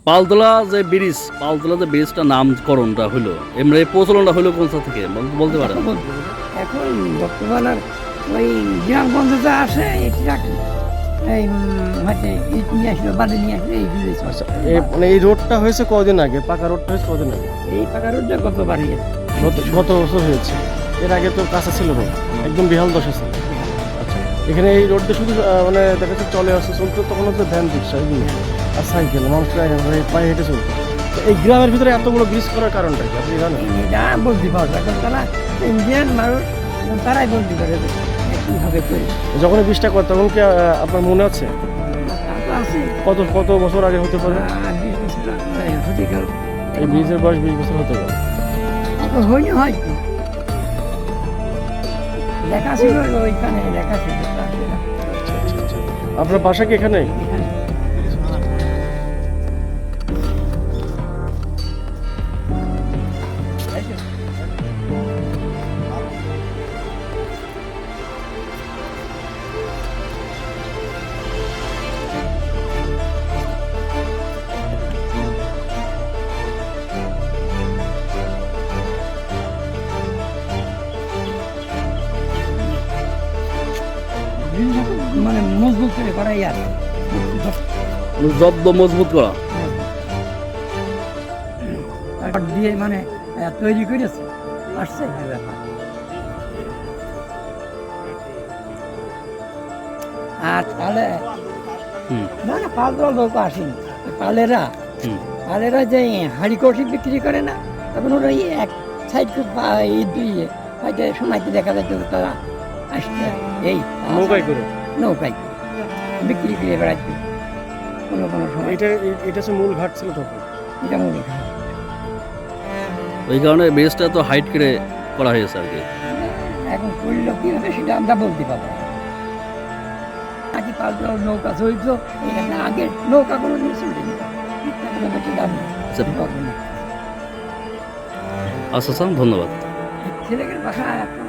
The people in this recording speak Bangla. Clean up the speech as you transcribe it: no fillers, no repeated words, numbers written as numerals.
পালতোলা যে ব্রিজটা নামকরণটা হলো এমনি প্রচলনটা হলো কোন থেকে বলতে পারেন? এখন বর্তমান আর ওই গ্রামগঞ্জে যা আসে এই ট্রাক এই হয়তো ইট নিয়ে আসলো বালি নিয়ে আসলো এইগুলো আচ্ছা মানে এই রোডটা হয়েছে কদিন আগে? পাকা রোডটা হয়েছে কদিন আগে? এই পাকা রোডটা কত বাড়িয়ে গত বছর হয়েছে। এর আগে তো কাঁচা ছিল রোড, একদম বেহাল দশা ছিল। আচ্ছা এখানে এই রোডটা শুধু মানে দেখা যাচ্ছে চলে আসছে চলতো, তখন হচ্ছে ভ্যান রিক্সা এগুলো আর সাইকেল, মানুষরা পায়ে হেঁটে চলতো। তো এই গ্রামের ভিতরে এতগুলো ব্রিজ করার কারণটা কি আপনি জানেন? এটা বলতে পারবো এখন তারা ইন্ডিয়ান মানুষ তারাই বলতে পারে যে কীভাবে করে যখন এই ব্রিজটা করে তখন কি আপনার মনে আছে আছে কত বছর আগে হতে পারে? 20 বছর হতে গেল এই ব্রিজের বয়স 20 বছর হতে গেল। হয়নি হয়তো লেখা ছিল ওইখানে লেখা ছিল আপনার বাসা কি এখানে? মানে মজবুত করে করাই আর জব্দ মজবুত করা। তারপর দিয়ে মানে তৈরি করেছে আসছে ব্যাপার। আর তাহলে না না পালতোলা লোক আসেনি পালেরা যে হাঁড়ি কষি বিক্রি করে না, তখন ওরা এক সাইড দিয়ে হয়তো সময়তে দেখা যাচ্ছে তারা আসছে এই নৌকায় করে নৌকায় বিক্রি করে বেড়াচ্ছে কোনো সময়। এটা হচ্ছে মূল ঘাট ছিল তখন। এটা মনে হয় ওই কারণে ব্রিজটা তো হাইট করে করা হয়েছে আর কি। এখন করলো কীভাবে সেটা আমরা বলতে পারবো নাকি পালতোলা নৌকা চলতো এখানে আগে নৌকা কোনো দিন চলেনি আচ্ছা স্যার, ধন্যবাদ। ছেলেদের বাসা এখন